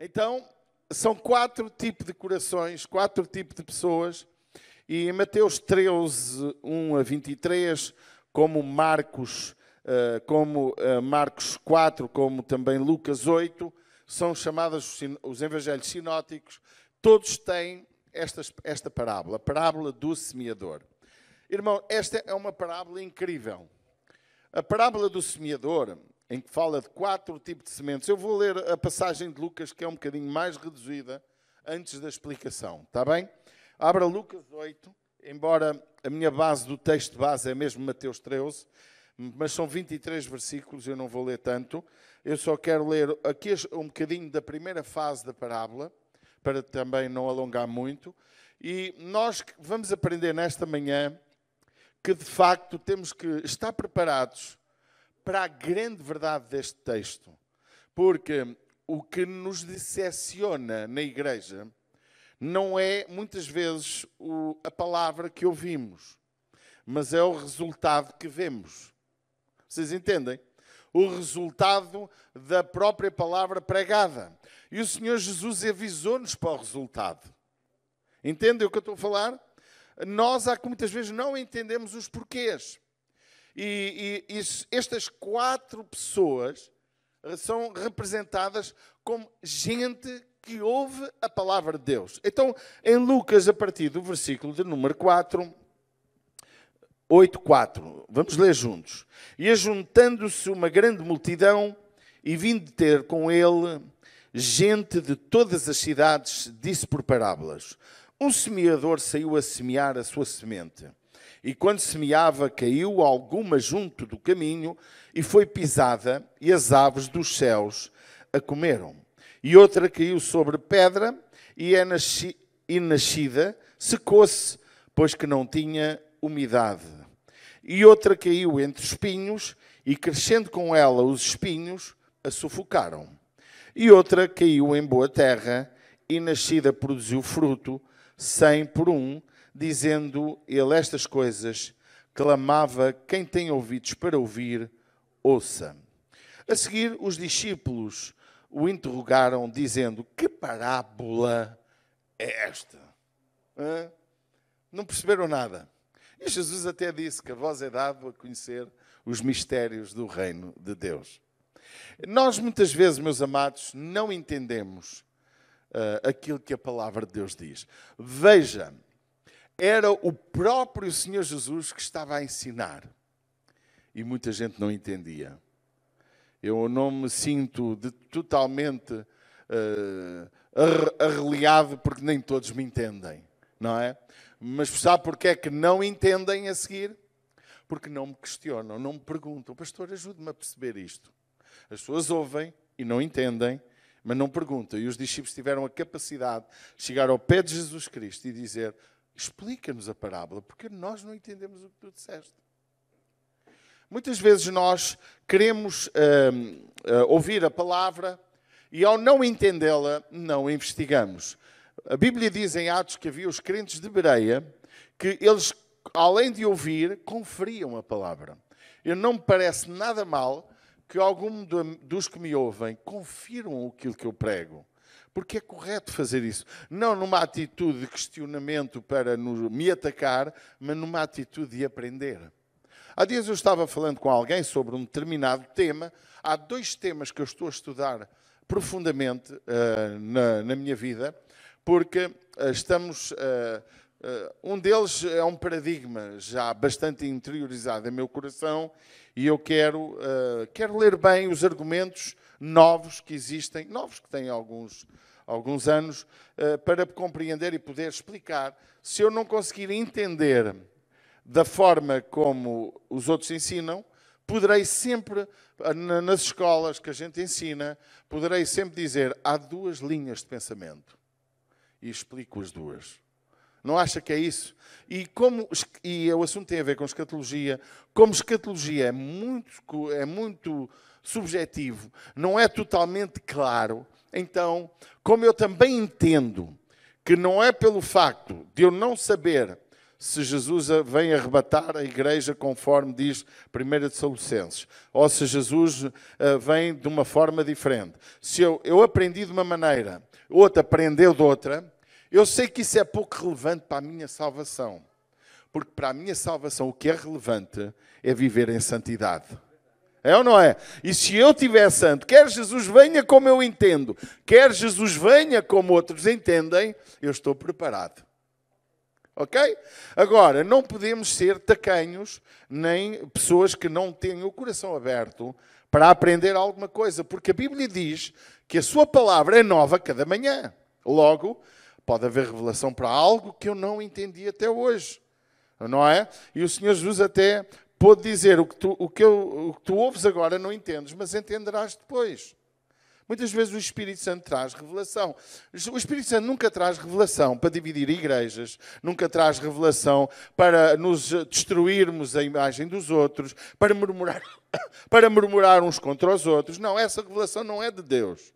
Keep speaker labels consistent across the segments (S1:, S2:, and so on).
S1: Então, são 4 tipos de corações, 4 tipos de pessoas. E em Mateus 13, 1 a 23, como Marcos 4, como também Lucas 8, são chamados os evangelhos sinóticos. Todos têm esta parábola, a parábola do semeador. Irmão, esta é uma parábola incrível. A parábola do semeador, em que fala de 4 tipos de sementes. Eu vou ler a passagem de Lucas, que é um bocadinho mais reduzida, antes da explicação. Está bem? Abra Lucas 8, embora a minha base do texto base é mesmo Mateus 13, mas são 23 versículos, eu não vou ler tanto. Eu só quero ler aqui um bocadinho da primeira fase da parábola, para também não alongar muito. E nós vamos aprender nesta manhã que, de facto, temos que estar preparados para a grande verdade deste texto. Porque o que nos decepciona na igreja não é, muitas vezes, a palavra que ouvimos, mas é o resultado que vemos. Vocês entendem? O resultado da própria palavra pregada. E o Senhor Jesus avisou-nos para o resultado. Entendem o que eu estou a falar? Nós, muitas vezes, não entendemos os porquês. E estas 4 pessoas são representadas como gente que ouve a palavra de Deus. Então, em Lucas, a partir do versículo de número 4, 8:4, vamos ler juntos. E ajuntando-se uma grande multidão, e vindo ter com ele gente de todas as cidades, disse por parábolas: um semeador saiu a semear a sua semente. E quando semeava, caiu alguma junto do caminho, e foi pisada, e as aves dos céus a comeram. E outra caiu sobre pedra, e nascida, secou-se, pois que não tinha umidade. E outra caiu entre espinhos, e crescendo com ela os espinhos, a sufocaram. E outra caiu em boa terra, e nascida produziu fruto, 100 por 1, dizendo ele estas coisas, clamava: quem tem ouvidos para ouvir, ouça. A seguir, os discípulos o interrogaram, dizendo: que parábola é esta? Não perceberam nada. E Jesus até disse que a vós é dado a conhecer os mistérios do reino de Deus. Nós, muitas vezes, meus amados, não entendemos aquilo que a palavra de Deus diz. Veja, era o próprio Senhor Jesus que estava a ensinar. E muita gente não entendia. Eu não me sinto totalmente arreliado, porque nem todos me entendem, não é? Mas sabe porque é que não entendem a seguir? Porque não me questionam, não me perguntam: pastor, ajude-me a perceber isto. As pessoas ouvem e não entendem, mas não perguntam. E os discípulos tiveram a capacidade de chegar ao pé de Jesus Cristo e dizer: explica-nos a parábola, porque nós não entendemos o que tu disseste. Muitas vezes nós queremos ouvir a palavra e, ao não entendê-la, não investigamos. A Bíblia diz em Atos que havia os crentes de Bereia que eles, além de ouvir, conferiam a palavra. E não me parece nada mal que algum dos que me ouvem confiram aquilo que eu prego. Porque é correto fazer isso. Não numa atitude de questionamento para me atacar, mas numa atitude de aprender. Há dias eu estava falando com alguém sobre um determinado tema. Há 2 temas que eu estou a estudar profundamente na minha vida, porque estamos... um deles é um paradigma já bastante interiorizado em meu coração, e eu quero ler bem os argumentos novos que existem, novos que têm alguns anos, para compreender e poder explicar. Se eu não conseguir entender da forma como os outros ensinam, poderei sempre, nas escolas que a gente ensina, poderei sempre dizer: há 2 linhas de pensamento. E explico as 2. Não acha que é isso? E o assunto tem a ver com escatologia. Como escatologia é muito subjetivo, não é totalmente claro, então, como eu também entendo que não é pelo facto de eu não saber se Jesus vem arrebatar a igreja conforme diz 1 Tessalonicenses, ou se Jesus vem de uma forma diferente. Se eu aprendi de uma maneira, outro aprendeu de outra, eu sei que isso é pouco relevante para a minha salvação. Porque para a minha salvação o que é relevante é viver em santidade. É ou não é? E se eu tiver santo, quer Jesus venha como eu entendo, quer Jesus venha como outros entendem, eu estou preparado. Ok? Agora, não podemos ser tacanhos, nem pessoas que não têm o coração aberto para aprender alguma coisa, porque a Bíblia diz que a sua palavra é nova cada manhã. Logo, pode haver revelação para algo que eu não entendi até hoje. Não é? E o Senhor Jesus até pôde dizer, o que tu ouves agora não entendes, mas entenderás depois. Muitas vezes o Espírito Santo traz revelação. O Espírito Santo nunca traz revelação para dividir igrejas, nunca traz revelação para nos destruirmos a imagem dos outros, para murmurar uns contra os outros. Não, essa revelação não é de Deus.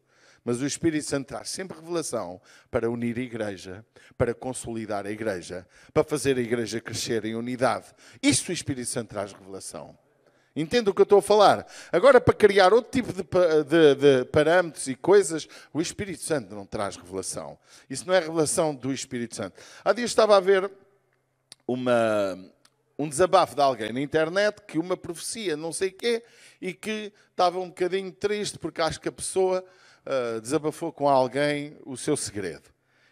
S1: Mas o Espírito Santo traz sempre revelação para unir a igreja, para consolidar a igreja, para fazer a igreja crescer em unidade. Isto o Espírito Santo traz revelação. Entende o que eu estou a falar? Agora, para criar outro tipo de parâmetros e coisas, o Espírito Santo não traz revelação. Isso não é revelação do Espírito Santo. Há dias estava a ver um desabafo de alguém na internet, que uma profecia, não sei o quê, e que estava um bocadinho triste, porque acho que a pessoa desabafou com alguém o seu segredo.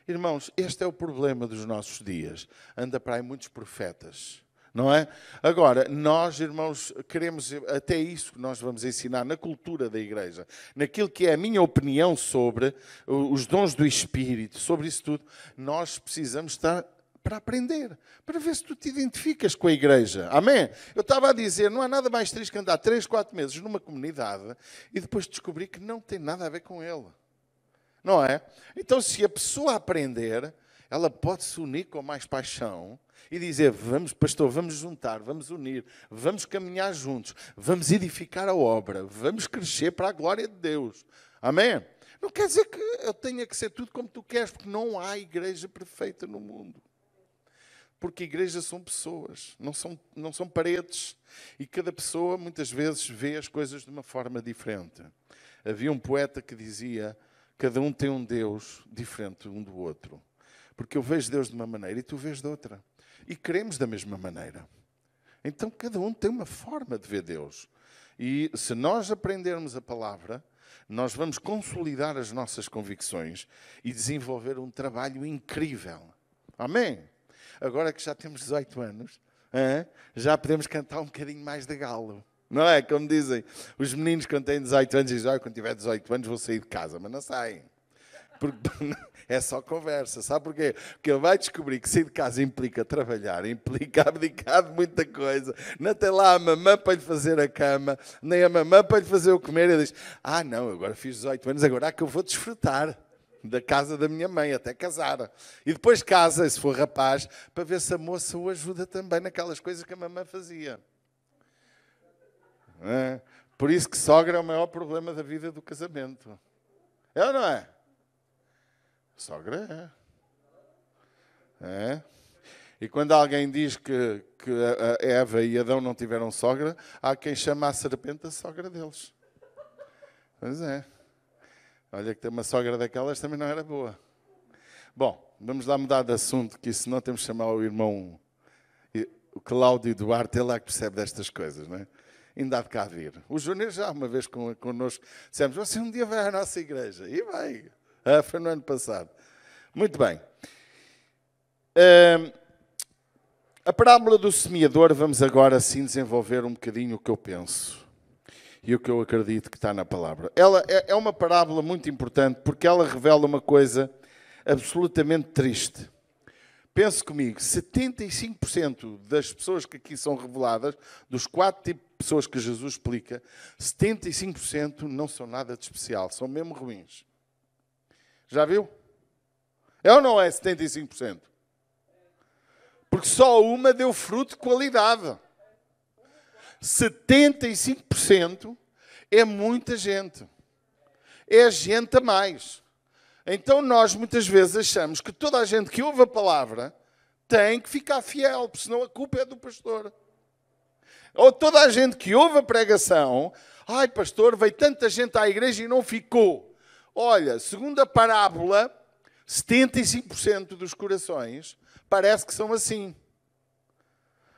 S1: Irmãos, este é o problema dos nossos dias. Anda para aí muitos profetas. Não é? Agora, nós, irmãos, queremos, até isso que nós vamos ensinar na cultura da igreja, naquilo que é a minha opinião sobre os dons do Espírito, sobre isso tudo, nós precisamos estar para aprender, para ver se tu te identificas com a igreja. Amém? Eu estava a dizer, não há nada mais triste que andar 3, 4 meses numa comunidade e depois descobrir que não tem nada a ver com ele. Não é? Então, se a pessoa aprender, ela pode se unir com mais paixão e dizer, vamos, pastor, vamos juntar, vamos unir, vamos caminhar juntos, vamos edificar a obra, vamos crescer para a glória de Deus. Amém? Não quer dizer que eu tenha que ser tudo como tu queres, porque não há igreja perfeita no mundo. Porque igrejas são pessoas, não são paredes. E cada pessoa, muitas vezes, vê as coisas de uma forma diferente. Havia um poeta que dizia, cada um tem um Deus diferente um do outro. Porque eu vejo Deus de uma maneira e tu vês de outra. E queremos da mesma maneira. Então, cada um tem uma forma de ver Deus. E se nós aprendermos a palavra, nós vamos consolidar as nossas convicções e desenvolver um trabalho incrível. Amém? Agora que já temos 18 anos, já podemos cantar um bocadinho mais de galo. Não é? Como dizem os meninos quando têm 18 anos, dizem, quando tiver 18 anos vou sair de casa. Mas não saem. Porque é só conversa. Sabe porquê? Porque ele vai descobrir que sair de casa implica trabalhar, implica abdicar de muita coisa. Não tem lá a mamã para lhe fazer a cama, nem a mamã para lhe fazer o comer. Ele diz, não, agora fiz 18 anos, agora é que eu vou desfrutar da casa da minha mãe, até casar. E depois casa, se for rapaz, para ver se a moça o ajuda também naquelas coisas que a mamã fazia. Por isso que sogra é o maior problema da vida do casamento. É ou não é? Sogra é. E quando alguém diz que a Eva e Adão não tiveram sogra, há quem chama a serpente a sogra deles. Pois é. Olha que ter uma sogra daquelas também não era boa. Bom, vamos lá mudar de assunto, que senão temos que chamar o irmão, o Cláudio Duarte, ele é que percebe destas coisas, não é? Ainda há de cá vir. O Júnior já uma vez connosco dissemos, você um dia vai à nossa igreja. E vai. Foi no ano passado. Muito bem. A parábola do semeador, vamos agora sim desenvolver um bocadinho o que eu penso e o que eu acredito que está na palavra. Ela é uma parábola muito importante porque ela revela uma coisa absolutamente triste. Pense comigo, 75% das pessoas que aqui são reveladas, dos 4 tipos de pessoas que Jesus explica, 75% não são nada de especial, são mesmo ruins. Já viu? É ou não é 75%? Porque só uma deu fruto de qualidade. 75% é muita gente. É gente a mais. Então nós muitas vezes achamos que toda a gente que ouve a palavra tem que ficar fiel, porque senão a culpa é do pastor. Ou toda a gente que ouve a pregação, ai pastor, veio tanta gente à igreja e não ficou. Olha, segundo a parábola, 75% dos corações parece que são assim.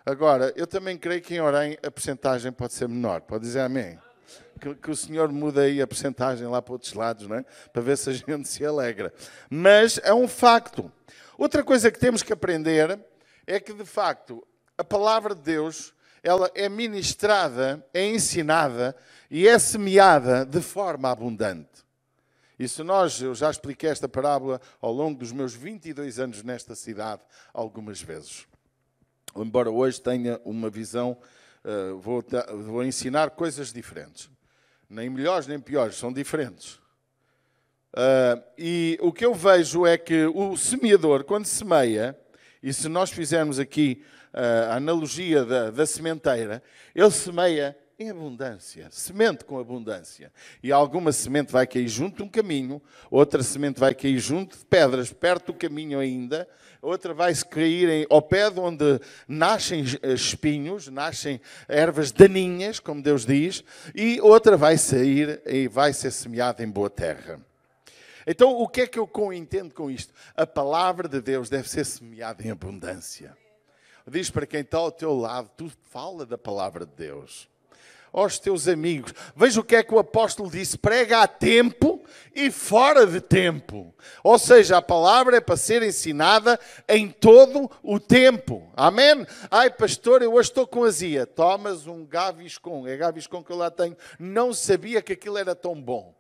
S1: Agora, eu também creio que em Orem a percentagem pode ser menor. Pode dizer amém? Que o Senhor muda aí a percentagem lá para outros lados, não é? Para ver se a gente se alegra. Mas é um facto. Outra coisa que temos que aprender é que, de facto, a palavra de Deus, ela é ministrada, é ensinada e é semeada de forma abundante. Eu já expliquei esta parábola ao longo dos meus 22 anos nesta cidade algumas vezes. Embora hoje tenha uma visão, vou ensinar coisas diferentes. Nem melhores nem piores, são diferentes. E o que eu vejo é que o semeador, quando semeia, e se nós fizermos aqui a analogia da sementeira, ele semeia em abundância, semente com abundância. E alguma semente vai cair junto de um caminho, outra semente vai cair junto de pedras, perto do caminho ainda, outra vai cair ao pé de onde nascem espinhos, nascem ervas daninhas, como Deus diz, e outra vai sair e vai ser semeada em boa terra. Então, o que é que eu entendo com isto? A palavra de Deus deve ser semeada em abundância. Diz para quem está ao teu lado, tu fala da palavra de Deus. Aos teus amigos. Veja o que é que o apóstolo disse. Prega a tempo e fora de tempo. Ou seja, a palavra é para ser ensinada em todo o tempo. Amém? Ai, pastor, eu hoje estou com azia. Tomas um Gaviscon. É Gaviscon que eu lá tenho. Não sabia que aquilo era tão bom.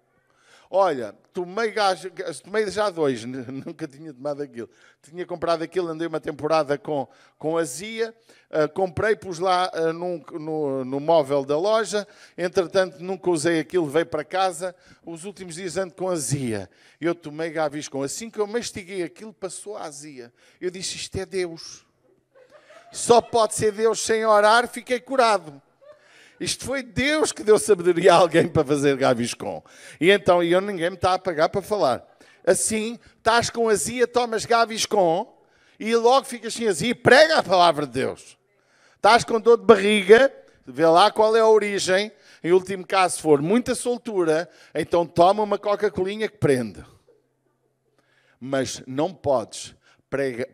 S1: Olha, tomei já 2, nunca tinha tomado aquilo. Tinha comprado aquilo, andei uma temporada com azia, comprei, pus lá no móvel da loja, entretanto nunca usei aquilo, veio para casa, os últimos dias ando com azia. Eu tomei Gaviscon, assim que eu mastiguei aquilo, passou a azia. Eu disse, isto é Deus. Só pode ser Deus, sem orar, fiquei curado. Isto foi Deus que deu sabedoria a alguém para fazer Gaviscon. E então, ninguém me está a pagar para falar. Assim, estás com azia, tomas Gaviscon e logo ficas sem azia e prega a palavra de Deus. Estás com dor de barriga, vê lá qual é a origem. Em último caso, se for muita soltura, então toma uma Coca-Colinha que prende. Mas não podes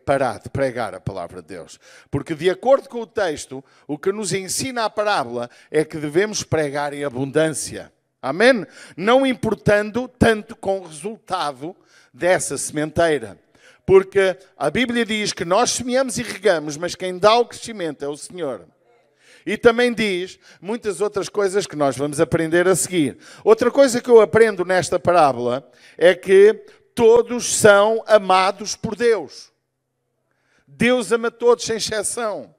S1: parar de pregar a palavra de Deus. Porque de acordo com o texto, o que nos ensina a parábola é que devemos pregar em abundância. Amém? Não importando tanto com o resultado dessa sementeira. Porque a Bíblia diz que nós semeamos e regamos, mas quem dá o crescimento é o Senhor. E também diz muitas outras coisas que nós vamos aprender a seguir. Outra coisa que eu aprendo nesta parábola é que todos são amados por Deus. Deus ama todos sem exceção.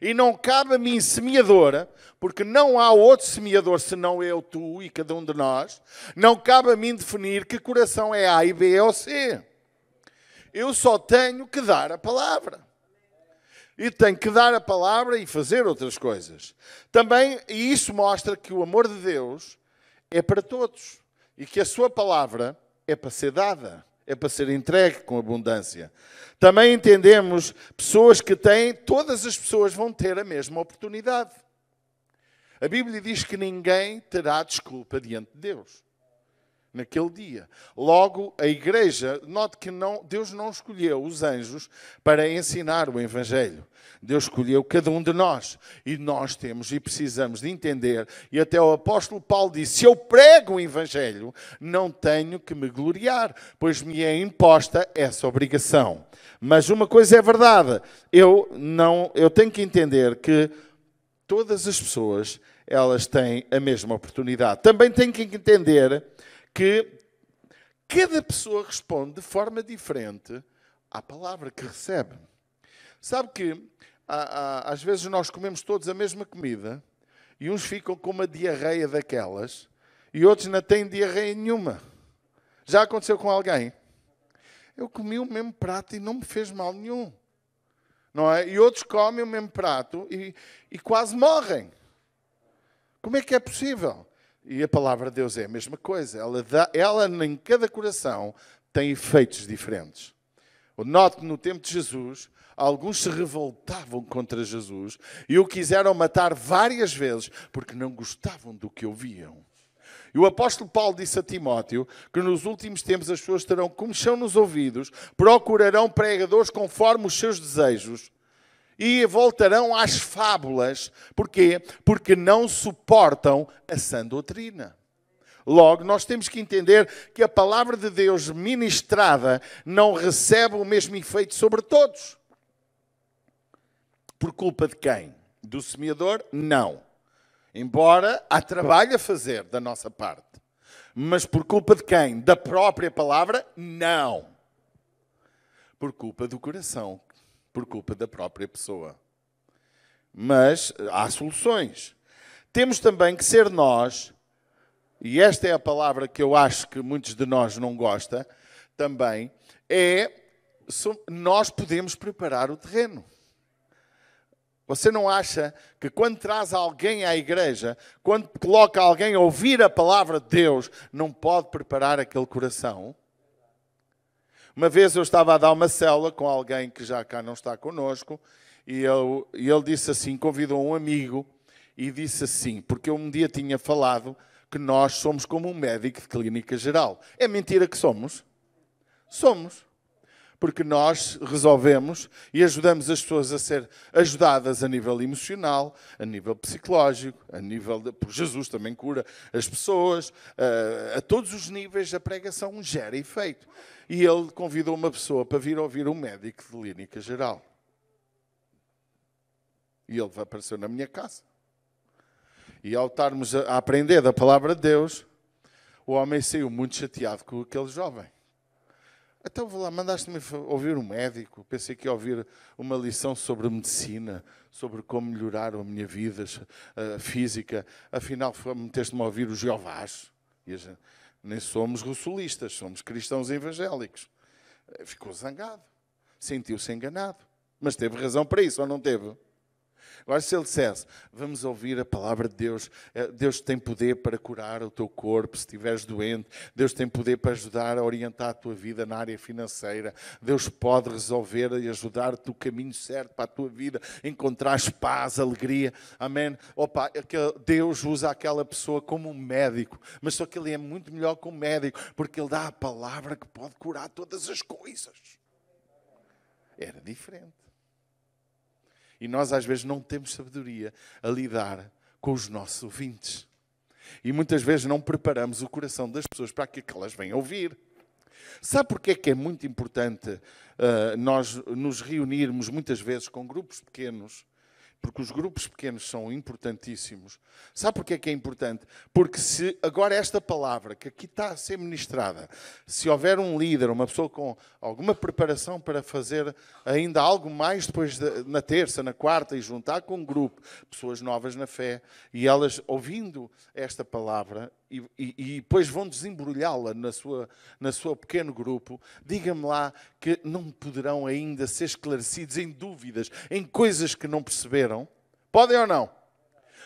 S1: E não cabe a mim, semeadora, porque não há outro semeador senão eu, tu e cada um de nós, não cabe a mim definir que coração é A e B ou C. Eu só tenho que dar a palavra. E tenho que dar a palavra e fazer outras coisas. Também, e isso mostra que o amor de Deus é para todos. E que a sua palavra é para ser dada. É para ser entregue com abundância. Também entendemos pessoas que têm, todas as pessoas vão ter a mesma oportunidade. A Bíblia diz que ninguém terá desculpa diante de Deus naquele dia. Logo, a igreja, note que Deus não escolheu os anjos para ensinar o Evangelho. Deus escolheu cada um de nós. E nós temos e precisamos de entender. E até o apóstolo Paulo disse, se eu prego o Evangelho, não tenho que me gloriar, pois me é imposta essa obrigação. Mas uma coisa é verdade, eu tenho que entender que todas as pessoas, elas têm a mesma oportunidade. Também tenho que entender que cada pessoa responde de forma diferente à palavra que recebe. Sabe que às vezes nós comemos todos a mesma comida e uns ficam com uma diarreia daquelas e outros não têm diarreia nenhuma. Já aconteceu com alguém? Eu comi o mesmo prato e não me fez mal nenhum. Não é? E outros comem o mesmo prato e quase morrem. Como é que é possível? E a palavra de Deus é a mesma coisa. Ela em cada coração tem efeitos diferentes. Note, no tempo de Jesus, alguns se revoltavam contra Jesus e o quiseram matar várias vezes porque não gostavam do que ouviam. E o apóstolo Paulo disse a Timóteo que nos últimos tempos as pessoas terão comichão nos ouvidos, procurarão pregadores conforme os seus desejos e voltarão às fábulas. Porquê? Porque não suportam a sã doutrina. Logo, nós temos que entender que a palavra de Deus ministrada não recebe o mesmo efeito sobre todos. Por culpa de quem? Do semeador? Não. Embora há trabalho a fazer da nossa parte. Mas por culpa de quem? Da própria palavra? Não. Por culpa do coração. Por culpa da própria pessoa. Mas há soluções. Temos também que ser nós, e esta é a palavra que eu acho que muitos de nós não gostam, também, nós podemos preparar o terreno. Você não acha que quando traz alguém à igreja, quando coloca alguém a ouvir a palavra de Deus, não pode preparar aquele coração? Uma vez eu estava a dar uma célula com alguém que já cá não está connosco, e ele disse assim, convidou um amigo, e disse assim, porque eu um dia tinha falado que nós somos como um médico de clínica geral. É mentira que somos? Somos. Porque nós resolvemos e ajudamos as pessoas a ser ajudadas a nível emocional, a nível psicológico, a nível porque Jesus também cura as pessoas, a todos os níveis a pregação gera efeito. E ele convidou uma pessoa para vir ouvir um médico de clínica geral. E ele apareceu na minha casa. E ao estarmos a aprender da palavra de Deus, o homem saiu muito chateado com aquele jovem. Então, vou lá, mandaste-me ouvir um médico, pensei que ia ouvir uma lição sobre medicina, sobre como melhorar a minha vida física. Afinal, meteste-me a ouvir os Jeovás. Nem somos russolistas, somos cristãos evangélicos. Ficou zangado, sentiu-se enganado. Mas teve razão para isso, ou não teve? Agora, se ele dissesse, vamos ouvir a palavra de Deus, Deus tem poder para curar o teu corpo, se estiveres doente, Deus tem poder para ajudar a orientar a tua vida na área financeira, Deus pode resolver e ajudar-te no caminho certo para a tua vida, encontrares paz, alegria, amém? Opa, Deus usa aquela pessoa como um médico, mas só que ele é muito melhor que um médico, porque ele dá a palavra que pode curar todas as coisas. Era diferente. E nós às vezes não temos sabedoria a lidar com os nossos ouvintes. E muitas vezes não preparamos o coração das pessoas para que elas venham ouvir. Sabe porquê que é muito importante nós nos reunirmos muitas vezes com grupos pequenos? Porque os grupos pequenos são importantíssimos. Sabe porquê que é importante? Porque se agora esta palavra que aqui está a ser ministrada, se houver um líder, uma pessoa com alguma preparação para fazer ainda algo mais depois na terça, na quarta, e juntar com um grupo, pessoas novas na fé, e elas ouvindo esta palavra, e depois vão desembrulhá-la na sua pequeno grupo, diga-me lá que não poderão ainda ser esclarecidos em dúvidas, em coisas que não perceberam. Podem ou não?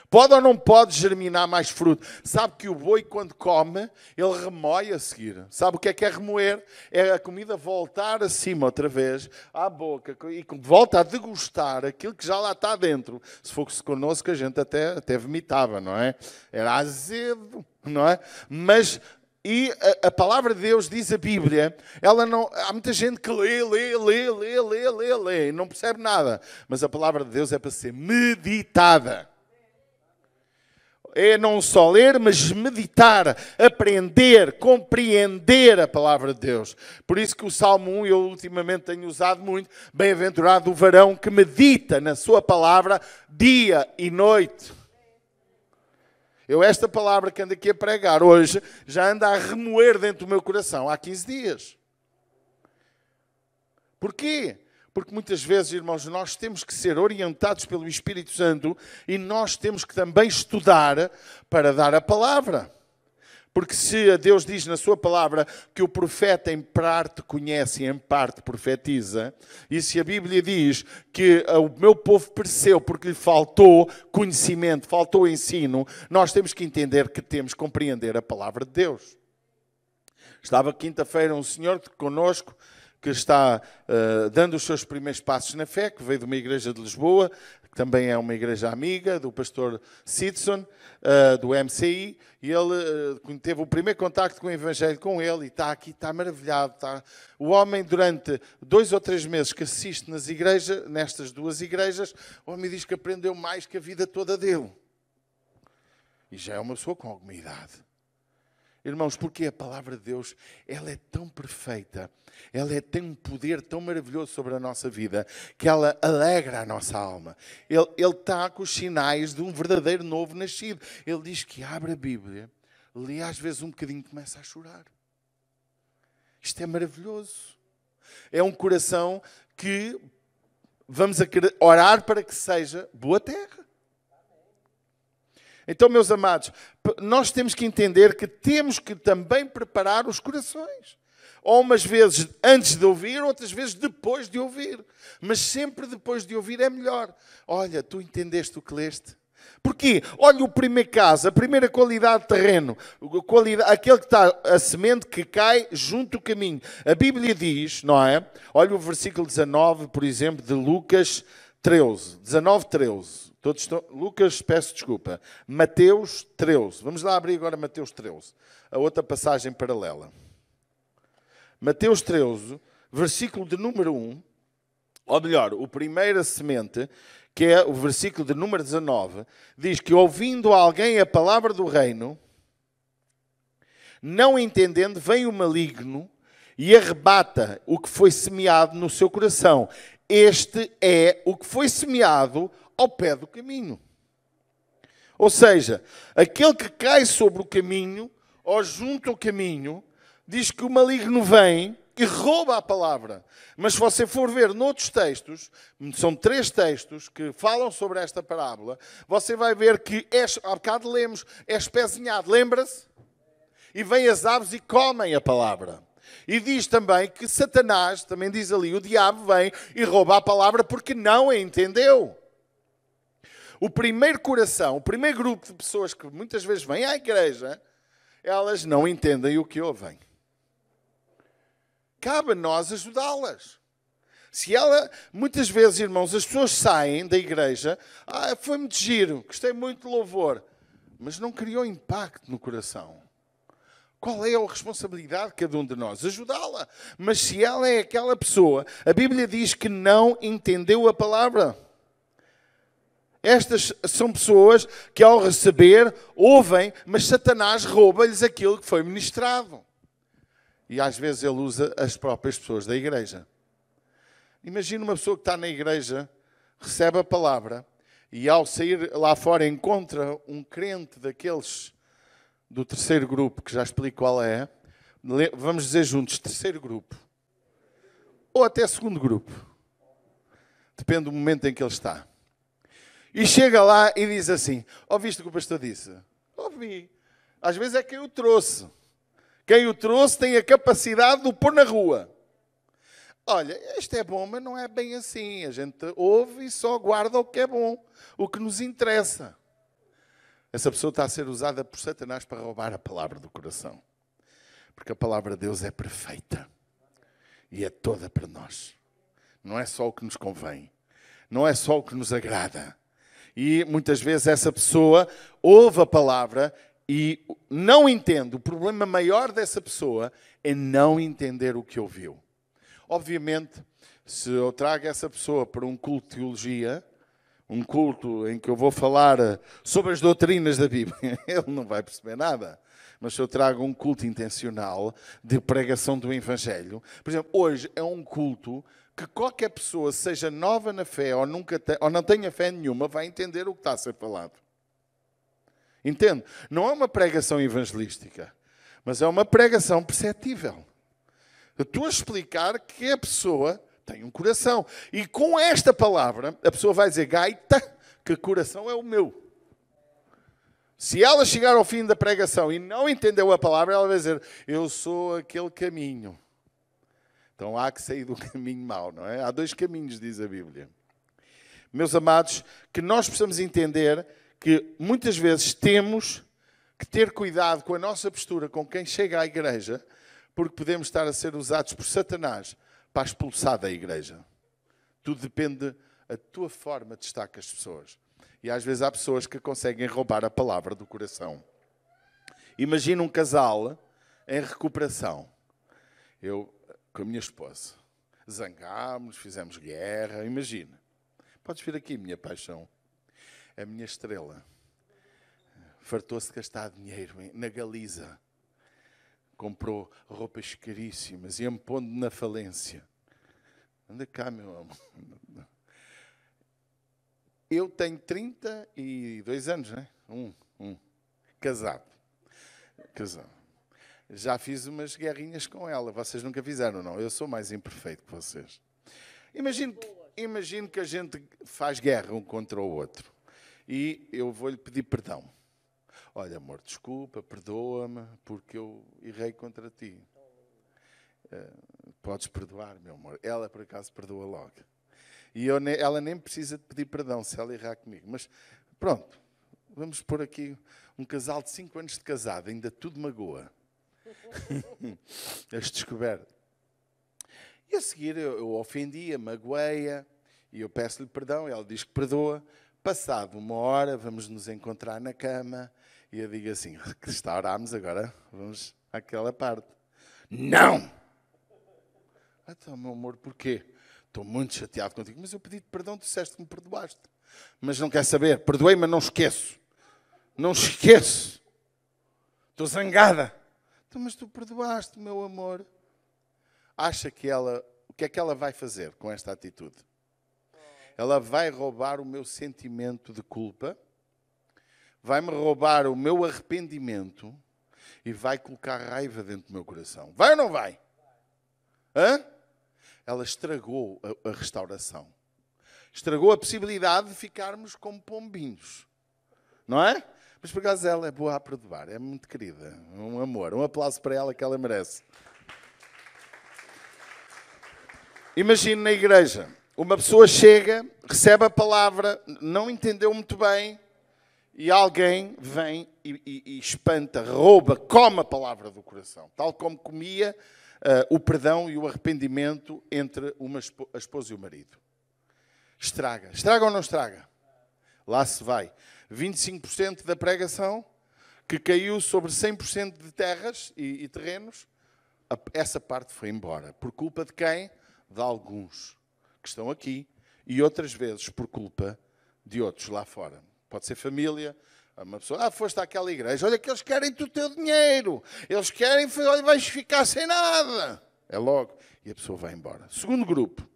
S1: Pode ou não pode germinar mais fruto? Sabe que o boi, quando come, ele remoe a seguir. Sabe o que é remoer? É a comida voltar acima outra vez, à boca, e volta a degustar aquilo que já lá está dentro. Se fosse connosco, a gente até vomitava, não é? Era azedo, não é? Mas... E a palavra de Deus, diz a Bíblia, ela não, há muita gente que lê, e não percebe nada. Mas a palavra de Deus é para ser meditada. É não só ler, mas meditar, aprender, compreender a palavra de Deus. Por isso que o Salmo 1, eu ultimamente tenho usado muito, bem-aventurado o varão que medita na sua palavra dia e noite. Esta palavra que ando aqui a pregar hoje, já anda a remoer dentro do meu coração há 15 dias. Porquê? Porque muitas vezes, irmãos, nós temos que ser orientados pelo Espírito Santo e nós temos que também estudar para dar a palavra. Porque se Deus diz na sua palavra que o profeta em parte conhece e em parte profetiza, e se a Bíblia diz que o meu povo pereceu porque lhe faltou conhecimento, faltou ensino, nós temos que entender que temos que compreender a palavra de Deus. Estava quinta-feira um senhor connosco que está dando os seus primeiros passos na fé, que veio de uma igreja de Lisboa, que também é uma igreja amiga do pastor Sidson, do MCI, e ele teve o primeiro contacto com o Evangelho com ele, e está aqui, está maravilhado. Está. O homem, durante 2 ou 3 meses que assiste nas igrejas, nestas 2 igrejas, o homem diz que aprendeu mais que a vida toda dele. E já é uma pessoa com alguma idade. Irmãos, porque a palavra de Deus, ela é tão perfeita, ela tem um poder tão maravilhoso sobre a nossa vida, que ela alegra a nossa alma. Ele está com os sinais de um verdadeiro novo nascido. Ele diz que abre a Bíblia, lê às vezes um bocadinho e começa a chorar. Isto é maravilhoso. É um coração que vamos a querer orar para que seja boa terra. Então, meus amados, nós temos que entender que temos que também preparar os corações. Ou umas vezes antes de ouvir, outras vezes depois de ouvir. Mas sempre depois de ouvir é melhor. Olha, tu entendeste o que leste? Porquê? Olha o primeiro caso, a primeira qualidade de terreno. Aquele que está, a semente que cai junto do caminho. A Bíblia diz, não é? Olha o versículo 19, por exemplo, de Lucas 13. 19, 13. Lucas, peço desculpa. Mateus 13. Vamos lá abrir agora Mateus 13. A outra passagem paralela. Mateus 13, versículo de número 1. Ou melhor, o primeira semente, que é o versículo de número 19, diz que ouvindo alguém a palavra do reino, não entendendo, vem o maligno e arrebata o que foi semeado no seu coração. Este é o que foi semeado ao pé do caminho. Ou seja, aquele que cai sobre o caminho, ou junto ao caminho, diz que o maligno vem e rouba a palavra. Mas se você for ver noutros textos, são 3 textos que falam sobre esta parábola, você vai ver que, há bocado lemos, é espezinhado, lembra-se? E vêm as aves e comem a palavra. E diz também que Satanás, também diz ali, o diabo vem e rouba a palavra porque não a entendeu. O primeiro coração, o primeiro grupo de pessoas que muitas vezes vêm à igreja, elas não entendem o que ouvem. Cabe a nós ajudá-las. Se ela, muitas vezes, irmãos, as pessoas saem da igreja, foi muito giro, gostei muito do louvor, mas não criou impacto no coração. Qual é a responsabilidade de cada um de nós? Ajudá-la. Mas se ela é aquela pessoa, a Bíblia diz que não entendeu a palavra. Estas são pessoas que ao receber, ouvem, mas Satanás rouba-lhes aquilo que foi ministrado. E às vezes ele usa as próprias pessoas da igreja. Imagina uma pessoa que está na igreja, recebe a palavra, e ao sair lá fora encontra um crente daqueles do terceiro grupo, que já explico qual é. Vamos dizer juntos, terceiro grupo. Ou até segundo grupo. Depende do momento em que ele está. E chega lá e diz assim, ouviste o que o pastor disse? Ouvi. Às vezes é quem o trouxe. Quem o trouxe tem a capacidade de o pôr na rua. Olha, isto é bom, mas não é bem assim. A gente ouve e só guarda o que é bom, o que nos interessa. Essa pessoa está a ser usada por Satanás para roubar a palavra do coração. Porque a palavra de Deus é perfeita. E é toda para nós. Não é só o que nos convém. Não é só o que nos agrada. E muitas vezes essa pessoa ouve a palavra e não entende. O problema maior dessa pessoa é não entender o que ouviu. Obviamente, se eu trago essa pessoa para um culto de teologia, um culto em que eu vou falar sobre as doutrinas da Bíblia, ele não vai perceber nada. Mas se eu trago um culto intencional de pregação do Evangelho, por exemplo, hoje é um culto que qualquer pessoa, seja nova na fé ou não tenha fé nenhuma, vai entender o que está a ser falado. Entende? Não é uma pregação evangelística, mas é uma pregação perceptível. Eu estou a explicar que a pessoa tem um coração. E com esta palavra, a pessoa vai dizer, gaita, que coração é o meu. Se ela chegar ao fim da pregação e não entendeu a palavra, ela vai dizer, eu sou aquele caminho. Então há que sair do caminho mau, não é? Há 2 caminhos, diz a Bíblia. Meus amados, que nós possamos entender que muitas vezes temos que ter cuidado com a nossa postura com quem chega à igreja, porque podemos estar a ser usados por Satanás para expulsar da igreja. Tudo depende da tua forma de estar com as pessoas. E às vezes há pessoas que conseguem roubar a palavra do coração. Imagina um casal em recuperação. Eu, com a minha esposa, zangámos, fizemos guerra. Imagina. Podes vir aqui, minha paixão. A minha estrela. Fartou-se de gastar dinheiro na Galiza. Comprou roupas caríssimas. Ia-me pondo na falência. Anda cá, meu amor. Eu tenho 32 anos, não é? Casado. Já fiz umas guerrinhas com ela. Vocês nunca fizeram, não? Eu sou mais imperfeito que vocês. Imagino que a gente faz guerra um contra o outro. E eu vou-lhe pedir perdão. Olha, amor, desculpa, perdoa-me, porque eu errei contra ti. Podes perdoar, meu amor. Ela, por acaso, perdoa logo. E ela nem precisa de pedir perdão se ela errar comigo. Mas, pronto, vamos pôr aqui um casal de 5 anos de casado, ainda tudo magoa. As descobertas. E a seguir eu ofendi-a, magoei-a, e eu peço-lhe perdão, ela diz que perdoa. Passado 1 hora, vamos nos encontrar na cama, e eu digo assim, restaurámos agora, vamos àquela parte. Não! Então, meu amor, porquê? Estou muito chateado contigo, mas eu pedi-te perdão, tu disseste que me perdoaste. Mas não quer saber, perdoei, mas não esqueço. Não esqueço. Estou zangada. Então, mas tu perdoaste, meu amor. Acha que o que é que ela vai fazer com esta atitude? Ela vai roubar o meu sentimento de culpa, vai-me roubar o meu arrependimento e vai colocar raiva dentro do meu coração. Vai ou não vai? Hã? Ela estragou a restauração. Estragou a possibilidade de ficarmos como pombinhos. Não é? Mas por acaso ela é boa a perdoar. É muito querida. Um amor. Um aplauso para ela que ela merece. Imagine na igreja. Uma pessoa chega, recebe a palavra, não entendeu muito bem, e alguém vem e espanta, rouba, come a palavra do coração. Tal como comia o perdão e o arrependimento entre a esposa e o marido. Estraga. Estraga ou não estraga? Lá se vai. 25% da pregação que caiu sobre 100% de terras e terrenos, essa parte foi embora. Por culpa de quem? De alguns que estão aqui e outras vezes por culpa de outros lá fora. Pode ser família. Uma pessoa, foste àquela igreja, olha que eles querem o teu dinheiro. Eles querem, olha, vais ficar sem nada. É logo. E a pessoa vai embora. Segundo grupo.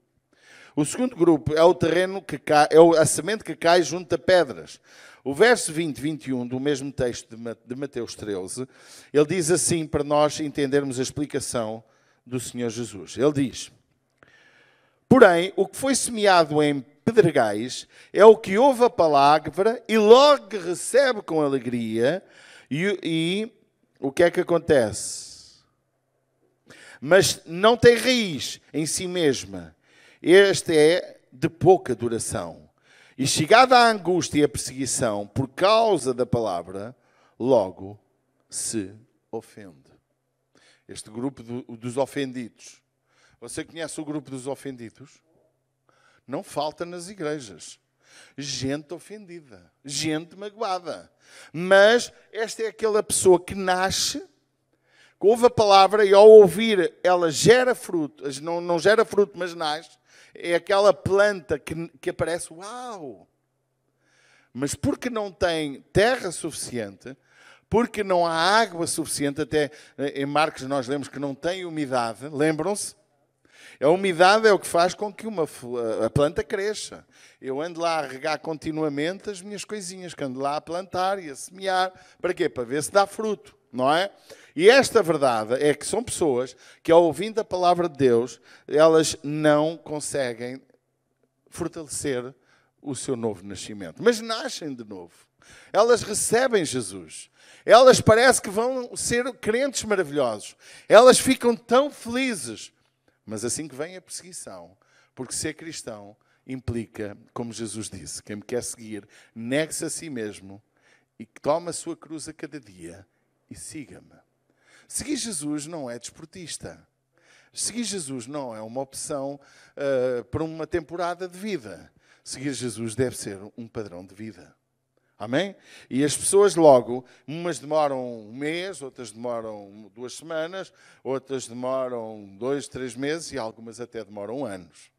S1: O segundo grupo é o terreno que cai, é a semente que cai junto a pedras. O verso 20, 21 do mesmo texto de Mateus 13, ele diz assim para nós entendermos a explicação do Senhor Jesus. Ele diz: porém, o que foi semeado em pedregais é o que ouve a palavra e logo recebe com alegria. E o que é que acontece? Mas não tem raiz em si mesma. Este é de pouca duração. E chegada a angústia e a perseguição por causa da palavra, logo se ofende. Este grupo dos ofendidos. Você conhece o grupo dos ofendidos? Não falta nas igrejas. Gente ofendida, gente magoada. Mas esta é aquela pessoa que nasce, que ouve a palavra e ao ouvir ela gera fruto. Não gera fruto, mas nasce. É aquela planta que aparece, uau! Mas porque não tem terra suficiente, porque não há água suficiente, até em Marcos nós lemos que não tem umidade, lembram-se? A umidade é o que faz com que a planta cresça. Eu ando lá a regar continuamente as minhas coisinhas, que ando lá a plantar e a semear. Para quê? Para ver se dá fruto, não é? E esta verdade é que são pessoas que, ao ouvindo a palavra de Deus, elas não conseguem fortalecer o seu novo nascimento. Mas nascem de novo. Elas recebem Jesus. Elas parecem que vão ser crentes maravilhosos. Elas ficam tão felizes. Mas assim que vem a perseguição, porque ser cristão implica, como Jesus disse, quem me quer seguir, negue-se a si mesmo e tome a sua cruz a cada dia e siga-me. Seguir Jesus não é desportista. Seguir Jesus não é uma opção para uma temporada de vida. Seguir Jesus deve ser um padrão de vida. Amém? E as pessoas logo, umas demoram um mês, outras demoram 2 semanas, outras demoram 2, 3 meses e algumas até demoram anos.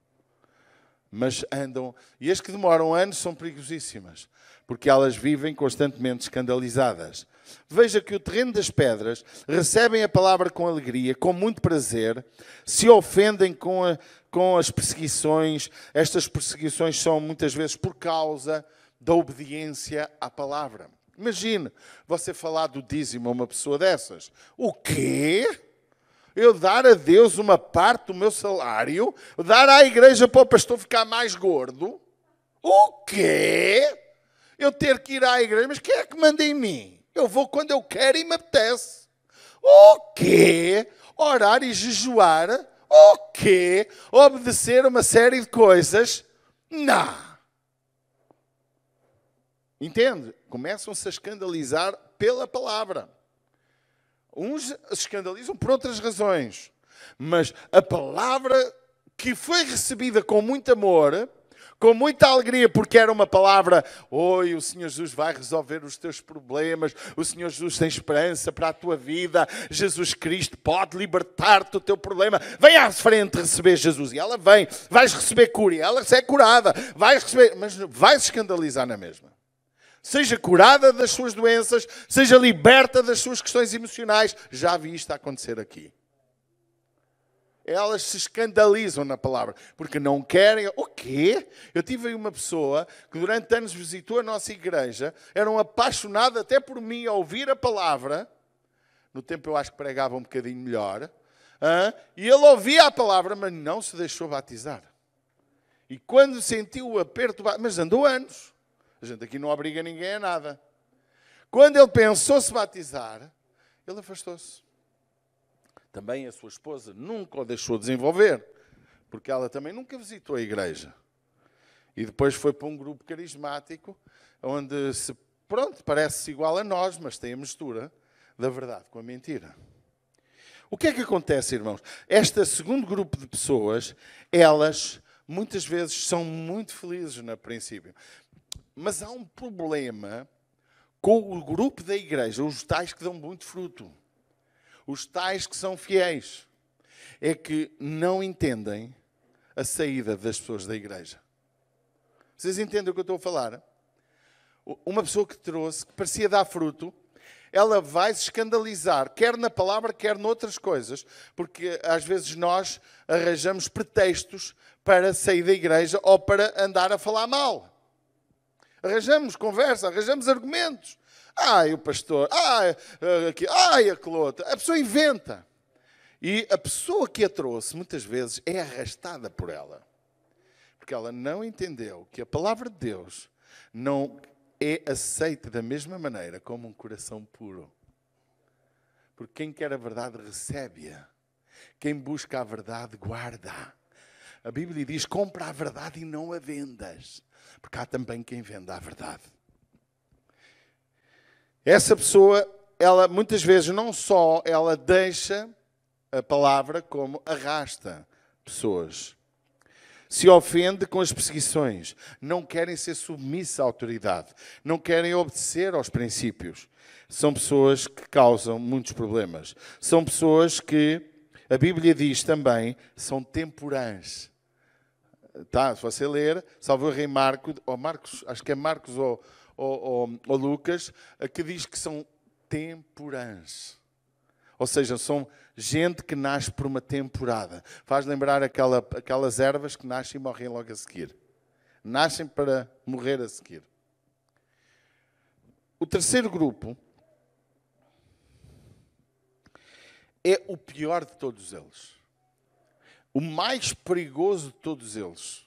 S1: Mas andam... E as que demoram anos são perigosíssimas, porque elas vivem constantemente escandalizadas. Veja que o terreno das pedras recebem a palavra com alegria, com muito prazer, se ofendem com as perseguições. Estas perseguições são muitas vezes por causa da obediência à palavra. Imagine você falar do dízimo a uma pessoa dessas. O quê? Eu dar a Deus uma parte do meu salário, dar à igreja para o pastor ficar mais gordo? O quê? Eu ter que ir à igreja, mas quem é que manda em mim? Eu vou quando eu quero e me apetece. O quê? Orar e jejuar? O quê? Obedecer a uma série de coisas? Não. Entende? Começam-se a escandalizar pela palavra. Uns se escandalizam por outras razões. Mas a palavra que foi recebida com muito amor, com muita alegria, porque era uma palavra: oi, o Senhor Jesus vai resolver os teus problemas, o Senhor Jesus tem esperança para a tua vida, Jesus Cristo pode libertar-te do teu problema. Vem à frente receber Jesus. E ela vem, vais receber cura, e ela é curada, vais receber, mas vais escandalizar na mesma. Seja curada das suas doenças, seja liberta das suas questões emocionais. Já vi isto acontecer aqui. Elas se escandalizam na palavra, porque não querem... O quê? Eu tive aí uma pessoa que durante anos visitou a nossa igreja, era um apaixonado até por mim a ouvir a palavra. No tempo eu acho que pregava um bocadinho melhor. E ele ouvia a palavra, mas não se deixou batizar. E quando sentiu o aperto... Mas andou anos. A gente aqui não obriga ninguém a nada. Quando ele pensou se batizar, ele afastou-se. Também a sua esposa nunca o deixou desenvolver, porque ela também nunca visitou a igreja. E depois foi para um grupo carismático, onde parece-se igual a nós, mas tem a mistura da verdade com a mentira. O que é que acontece, irmãos? Este segundo grupo de pessoas, elas muitas vezes são muito felizes no princípio. Mas há um problema com o grupo da igreja, os tais que dão muito fruto, os tais que são fiéis, é que não entendem a saída das pessoas da igreja. Vocês entendem o que eu estou a falar? Uma pessoa que trouxe, que parecia dar fruto, ela vai se escandalizar, quer na palavra, quer noutras coisas, porque às vezes nós arranjamos pretextos para sair da igreja ou para andar a falar mal. Arranjamos conversa, arranjamos argumentos. O pastor, aquele outro. A pessoa inventa. E a pessoa que a trouxe, muitas vezes, é arrastada por ela. Porque ela não entendeu que a palavra de Deus não é aceita da mesma maneira como um coração puro. Porque quem quer a verdade recebe-a. Quem busca a verdade guarda. A Bíblia diz: compra a verdade e não a vendas. Porque há também quem venda a verdade. Essa pessoa, ela muitas vezes não só ela deixa a palavra, como arrasta pessoas. Se ofende com as perseguições. Não querem ser submissa à autoridade. Não querem obedecer aos princípios. São pessoas que causam muitos problemas. São pessoas que, a Bíblia diz também, são temporãs. Se você ler, salvo erro em Marcos, acho que é Marcos ou Lucas, que diz que são temporãs. Ou seja, são gente que nasce por uma temporada. Faz lembrar aquelas ervas que nascem e morrem logo a seguir. Nascem para morrer a seguir. O terceiro grupo é o pior de todos eles. O mais perigoso de todos eles.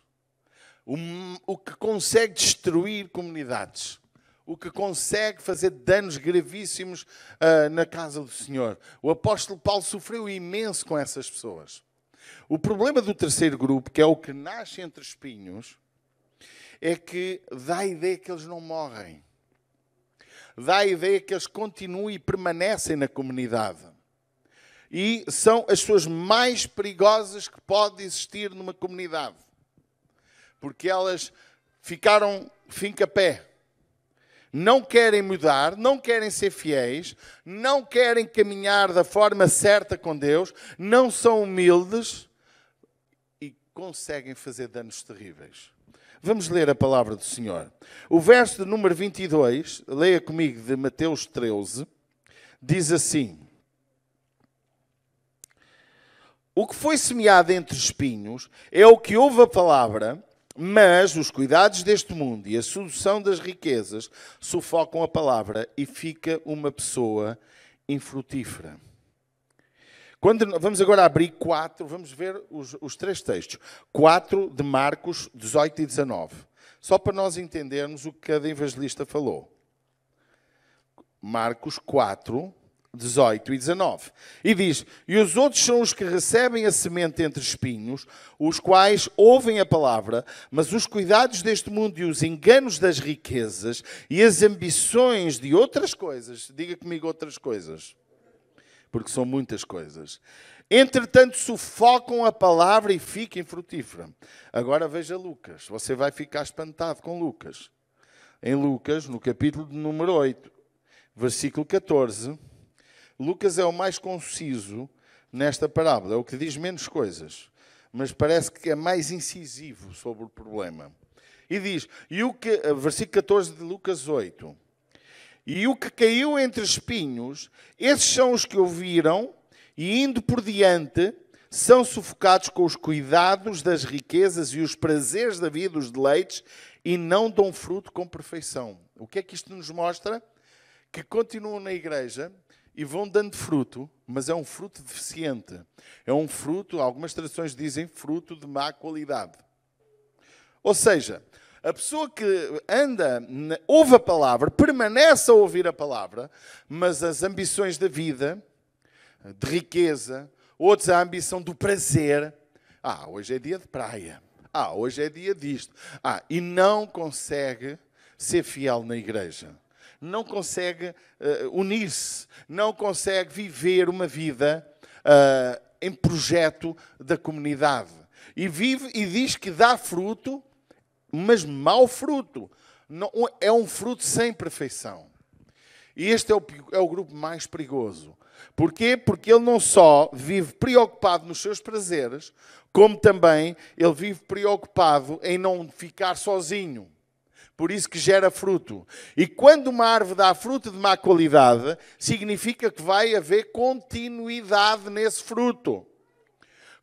S1: O que consegue destruir comunidades. O que consegue fazer danos gravíssimos na casa do Senhor. O apóstolo Paulo sofreu imenso com essas pessoas. O problema do terceiro grupo, que é o que nasce entre espinhos, é que dá a ideia que eles não morrem. Dá a ideia que eles continuam e permanecem na comunidade. e são as pessoas mais perigosas que pode existir numa comunidade. Porque elas ficaram finca-pé. Não querem mudar, não querem ser fiéis, não querem caminhar da forma certa com Deus, não são humildes e conseguem fazer danos terríveis. Vamos ler a palavra do Senhor. O verso de número 22, leia comigo, de Mateus 13, diz assim: o que foi semeado entre espinhos é o que ouve a palavra, mas os cuidados deste mundo e a sedução das riquezas sufocam a palavra e fica uma pessoa infrutífera. Vamos agora abrir 4, vamos ver os 3 textos. 4 de Marcos 18 e 19. Só para nós entendermos o que cada evangelista falou. Marcos 4, 18 e 19. E diz: e os outros são os que recebem a semente entre espinhos, os quais ouvem a palavra, mas os cuidados deste mundo e os enganos das riquezas e as ambições de outras coisas, diga comigo outras coisas, porque são muitas coisas, entretanto sufocam a palavra e fica infrutífera. Agora veja Lucas, você vai ficar espantado com Lucas. Em Lucas, no capítulo de número 8, versículo 14, Lucas é o mais conciso nesta parábola, é o que diz menos coisas, mas parece que é mais incisivo sobre o problema. E diz, versículo 14 de Lucas 8, e o que caiu entre espinhos, esses são os que ouviram e, indo por diante, são sufocados com os cuidados das riquezas e os prazeres da vida, os deleites, e não dão fruto com perfeição. O que é que isto nos mostra? Que continuam na igreja e vão dando fruto, mas é um fruto deficiente. É um fruto, algumas traduções dizem, fruto de má qualidade. Ou seja, a pessoa que ouve a palavra, permanece a ouvir a palavra, mas as ambições da vida, de riqueza, outros a ambição do prazer. Hoje é dia de praia. Hoje é dia disto. E não consegue ser fiel na igreja. Não consegue unir-se. Não consegue viver uma vida em projeto da comunidade. E vive e diz que dá fruto, mas mau fruto. Não, é um fruto sem perfeição. E este é o grupo mais perigoso. Porquê? Porque ele não só vive preocupado nos seus prazeres, como também ele vive preocupado em não ficar sozinho. Por isso que gera fruto. E quando uma árvore dá fruto de má qualidade, significa que vai haver continuidade nesse fruto.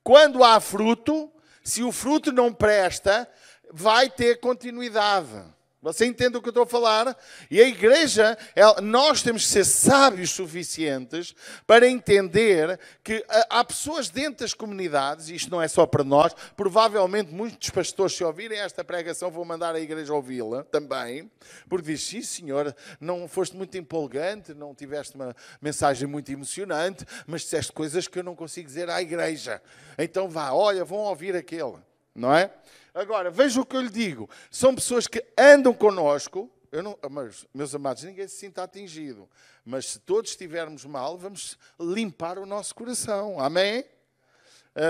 S1: Quando há fruto, se o fruto não presta, vai ter continuidade. Você entende o que eu estou a falar? E a igreja, nós temos que ser sábios suficientes para entender que há pessoas dentro das comunidades, e isto não é só para nós, provavelmente muitos pastores, se ouvirem esta pregação, vão mandar a igreja ouvi-la também, porque diz, sim senhor, não foste muito empolgante, não tiveste uma mensagem muito emocionante, mas disseste coisas que eu não consigo dizer à igreja. Então vão ouvir aquele, não é? Agora, veja o que eu lhe digo. São pessoas que andam connosco. Mas, meus amados, ninguém se sinta atingido. Mas se todos estivermos mal, vamos limpar o nosso coração. Amém?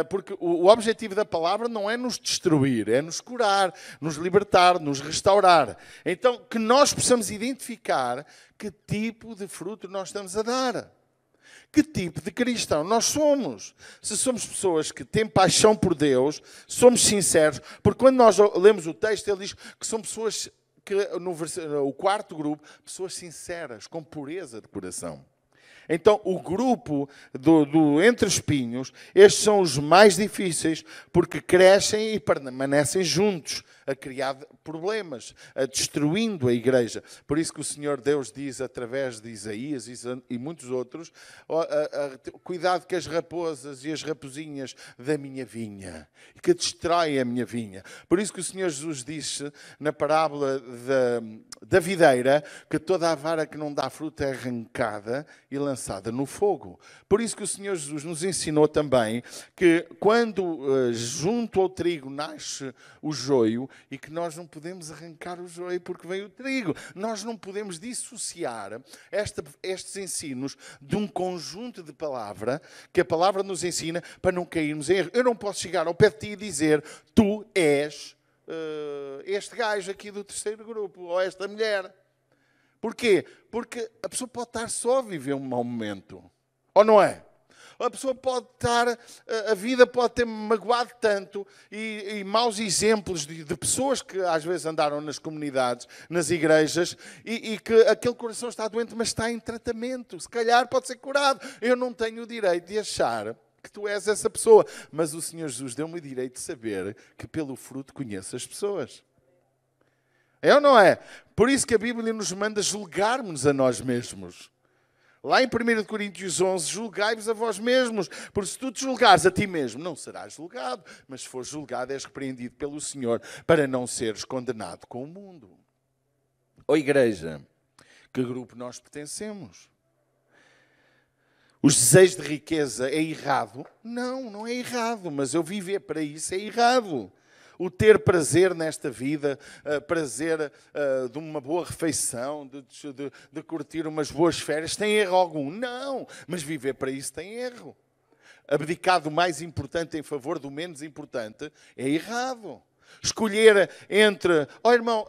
S1: Porque o objetivo da palavra não é nos destruir, é nos curar, nos libertar, nos restaurar. Então, que nós possamos identificar que tipo de fruto nós estamos a dar. Que tipo de cristão nós somos? Se somos pessoas que têm paixão por Deus, somos sinceros, porque quando nós lemos o texto, ele diz que são pessoas, o quarto grupo, pessoas sinceras, com pureza de coração. Então, o grupo do entre espinhos, estes são os mais difíceis, porque crescem e permanecem juntos, a criar problemas, a destruindo a igreja. Por isso que o Senhor Deus diz, através de Isaías e muitos outros, cuidado com as raposas e as raposinhas da minha vinha, que destroem a minha vinha. Por isso que o Senhor Jesus disse, na parábola da videira, que toda a vara que não dá fruto é arrancada e lançada no fogo. Por isso que o Senhor Jesus nos ensinou também que quando junto ao trigo nasce o joio e que nós não podemos arrancar o joio porque vem o trigo. Nós não podemos dissociar estes ensinos de um conjunto de palavra que a palavra nos ensina para não cairmos em erro. Eu não posso chegar ao pé de ti e dizer, tu és este gajo aqui do terceiro grupo, ou esta mulher. Porquê? Porque a pessoa pode estar só a viver um mau momento. Ou não é? A pessoa pode estar, a vida pode ter magoado tanto e maus exemplos de pessoas que às vezes andaram nas comunidades, nas igrejas, e que aquele coração está doente, mas está em tratamento. Se calhar pode ser curado. Eu não tenho o direito de achar que tu és essa pessoa. Mas o Senhor Jesus deu-me o direito de saber que pelo fruto conheço as pessoas. É ou não é? Por isso que a Bíblia nos manda julgarmos a nós mesmos. Lá em 1 Coríntios 11, julgai-vos a vós mesmos, porque se tu te julgares a ti mesmo, não serás julgado, mas se fores julgado, és repreendido pelo Senhor, para não seres condenado com o mundo. Ó igreja, que grupo nós pertencemos? Os desejos de riqueza é errado? Não, não é errado, mas eu viver para isso é errado. O ter prazer nesta vida, prazer de uma boa refeição, de curtir umas boas férias, tem erro algum? Não, mas viver para isso tem erro. Abdicar do mais importante em favor do menos importante é errado. Escolher entre... Oh, irmão,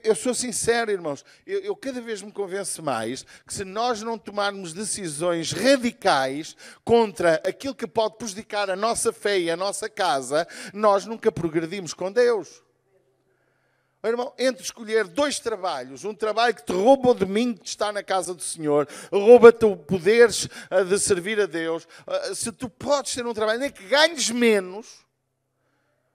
S1: eu sou sincero, irmãos, eu cada vez me convenço mais que se nós não tomarmos decisões radicais contra aquilo que pode prejudicar a nossa fé e a nossa casa, nós nunca progredimos com Deus. Oh, irmão, entre escolher dois trabalhos, um trabalho que te rouba o domingo de estar na casa do Senhor, rouba-te o poderes de servir a Deus, se tu podes ter um trabalho, nem que ganhes menos,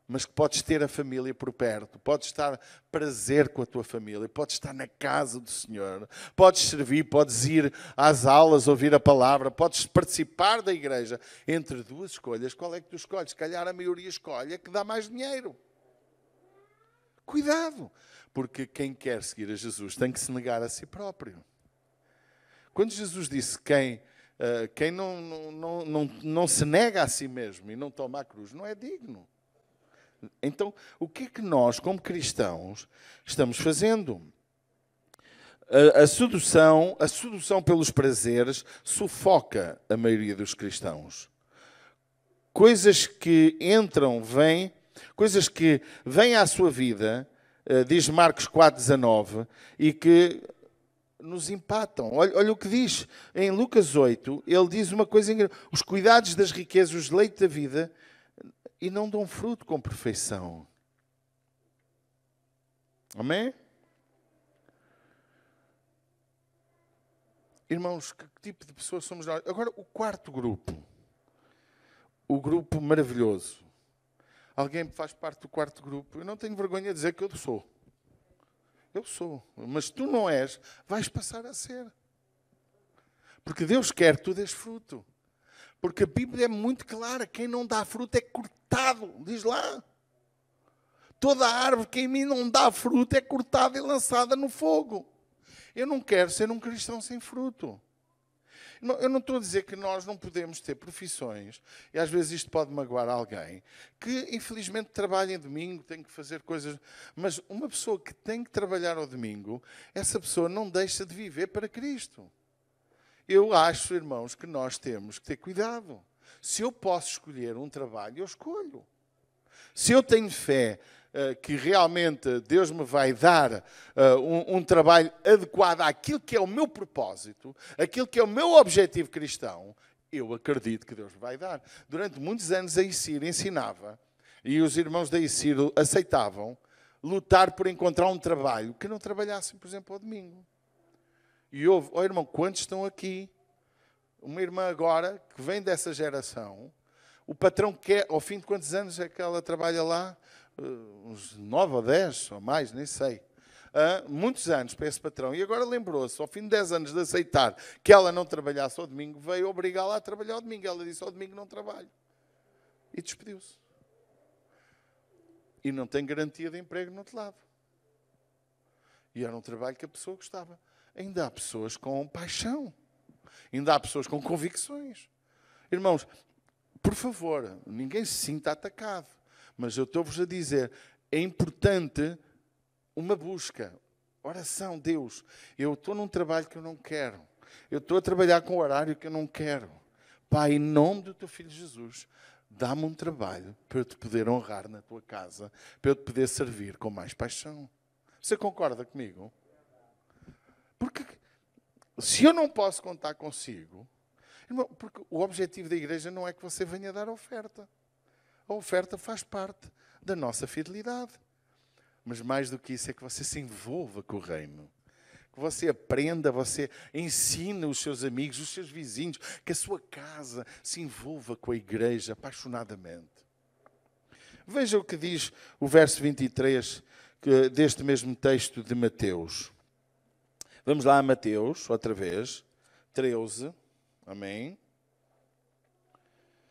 S1: mas que podes ter a família por perto, podes estar prazer com a tua família, podes estar na casa do Senhor, podes servir, podes ir às aulas, ouvir a palavra, podes participar da igreja. Entre duas escolhas, qual é que tu escolhes? Se calhar a maioria escolhe a que dá mais dinheiro. Cuidado, porque quem quer seguir a Jesus tem que se negar a si próprio. Quando Jesus disse quem não se nega a si mesmo e não toma a cruz, não é digno. Então, o que é que nós, como cristãos, estamos fazendo? A sedução pelos prazeres sufoca a maioria dos cristãos. Coisas que entram, vêm, coisas que vêm à sua vida, diz Marcos 4,19, e que nos empatam. Olha o que diz em Lucas 8, ele diz uma coisa incrível. Os cuidados das riquezas, os deleites da vida, e não dão fruto com perfeição. Amém? Irmãos, que tipo de pessoas somos nós? Agora, o quarto grupo. O grupo maravilhoso. Alguém faz parte do quarto grupo? Eu não tenho vergonha de dizer que eu sou. Eu sou. Mas tu não és, vais passar a ser. Porque Deus quer que tu dês fruto. Porque a Bíblia é muito clara. Quem não dá fruto é cortado. Diz lá. Toda árvore que em mim não dá fruto é cortada e lançada no fogo. Eu não quero ser um cristão sem fruto. Eu não estou a dizer que nós não podemos ter profissões, e às vezes isto pode magoar alguém, que infelizmente trabalha em domingo, tem que fazer coisas, mas uma pessoa que tem que trabalhar ao domingo, essa pessoa não deixa de viver para Cristo. Eu acho, irmãos, que nós temos que ter cuidado. Se eu posso escolher um trabalho, eu escolho. Se eu tenho fé que realmente Deus me vai dar um trabalho adequado àquilo que é o meu propósito, aquilo que é o meu objetivo cristão, eu acredito que Deus me vai dar. Durante muitos anos a ICIR ensinava, e os irmãos da ICIR aceitavam, lutar por encontrar um trabalho que não trabalhassem, por exemplo, ao domingo. E houve, irmão, quantos estão aqui? Uma irmã agora, que vem dessa geração, o patrão quer, ao fim de quantos anos é que ela trabalha lá? Uns 9 ou 10, ou mais, nem sei. Muitos anos para esse patrão. E agora lembrou-se, ao fim de 10 anos de aceitar que ela não trabalhasse ao domingo, veio obrigá-la a trabalhar ao domingo. Ela disse, ao domingo não trabalho. E despediu-se. E não tem garantia de emprego no outro lado. E era um trabalho que a pessoa gostava. Ainda há pessoas com paixão. Ainda há pessoas com convicções. Irmãos, por favor, ninguém se sinta atacado. Mas eu estou-vos a dizer, é importante uma busca. Oração, Deus, eu estou num trabalho que eu não quero. Eu estou a trabalhar com o horário que eu não quero. Pai, em nome do teu Filho Jesus, dá-me um trabalho para eu te poder honrar na tua casa, para eu te poder servir com mais paixão. Você concorda comigo? Porque se eu não posso contar consigo, irmão, porque o objetivo da igreja não é que você venha dar oferta. A oferta faz parte da nossa fidelidade. Mas mais do que isso é que você se envolva com o reino. Que você aprenda, você ensine os seus amigos, os seus vizinhos, que a sua casa se envolva com a igreja apaixonadamente. Veja o que diz o verso 23 deste mesmo texto de Mateus. Vamos lá a Mateus, outra vez, 13. Amém?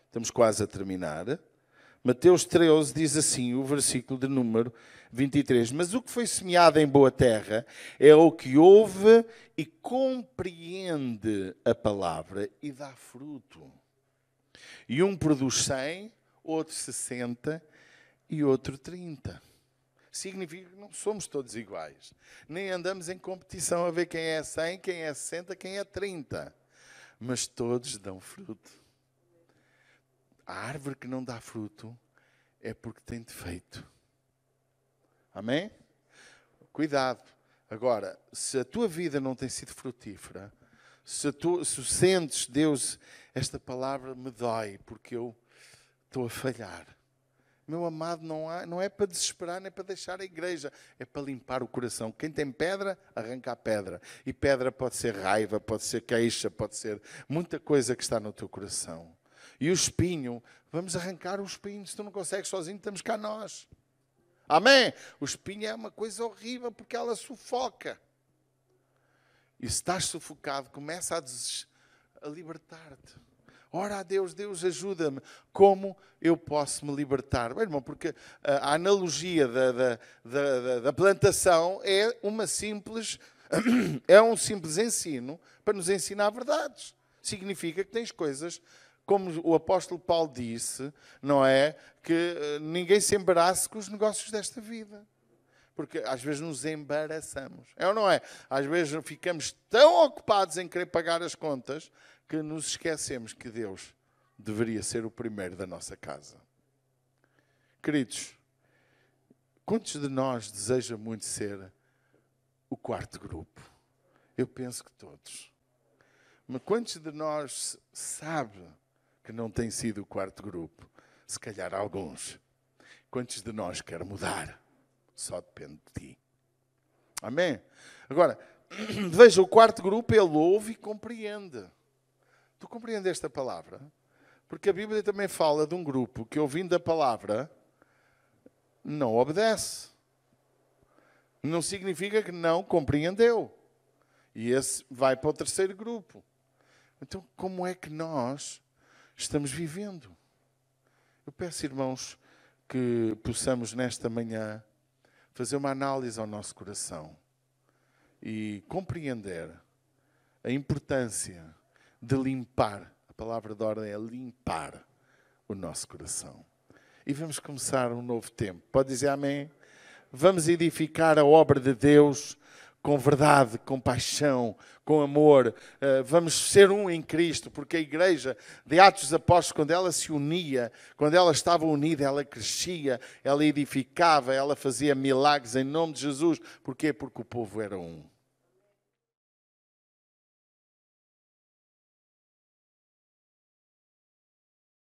S1: Estamos quase a terminar. Mateus 13 diz assim, o versículo de número 23. Mas o que foi semeado em boa terra é o que ouve e compreende a palavra e dá fruto. E um produz 100, outro 60 e outro 30. Significa que não somos todos iguais. Nem andamos em competição a ver quem é 100, quem é 60, quem é 30. Mas todos dão fruto. A árvore que não dá fruto é porque tem defeito. Amém? Cuidado. Agora, se a tua vida não tem sido frutífera, se sentes, Deus, esta palavra me dói porque eu estou a falhar. Meu amado, não é para desesperar, nem para deixar a igreja. É para limpar o coração. Quem tem pedra, arranca a pedra. E pedra pode ser raiva, pode ser queixa, pode ser muita coisa que está no teu coração. E o espinho, vamos arrancar o espinho. Se tu não consegues sozinho, estamos cá nós. Amém? O espinho é uma coisa horrível porque ela sufoca. E se estás sufocado, começa a libertar-te. Ora a Deus, Deus ajuda-me. Como eu posso me libertar? Bem, irmão, porque a analogia da plantação é um simples ensino para nos ensinar verdades. Significa que tens coisas, como o apóstolo Paulo disse, não é? Que ninguém se embarace com os negócios desta vida. Porque às vezes nos embaraçamos. É ou não é? Às vezes ficamos tão ocupados em querer pagar as contas que nos esquecemos que Deus deveria ser o primeiro da nossa casa. Queridos, quantos de nós desejam muito ser o quarto grupo? Eu penso que todos. Mas quantos de nós sabe que não tem sido o quarto grupo? Se calhar alguns. Quantos de nós quer mudar? Só depende de ti. Amém? Agora, veja, o quarto grupo, ele ouve e compreende. Tu compreendeste a palavra? Porque a Bíblia também fala de um grupo que, ouvindo a palavra, não obedece. Não significa que não compreendeu. E esse vai para o terceiro grupo. Então, como é que nós estamos vivendo? Eu peço, irmãos, que possamos nesta manhã fazer uma análise ao nosso coração e compreender a importância de limpar. A palavra de ordem é limpar o nosso coração. E vamos começar um novo tempo. Pode dizer amém? Vamos edificar a obra de Deus com verdade, com paixão, com amor. Vamos ser um em Cristo, porque a igreja de Atos dos Apóstolos, quando ela se unia, quando ela estava unida, ela crescia, ela edificava, ela fazia milagres em nome de Jesus. Porquê? Porque o povo era um.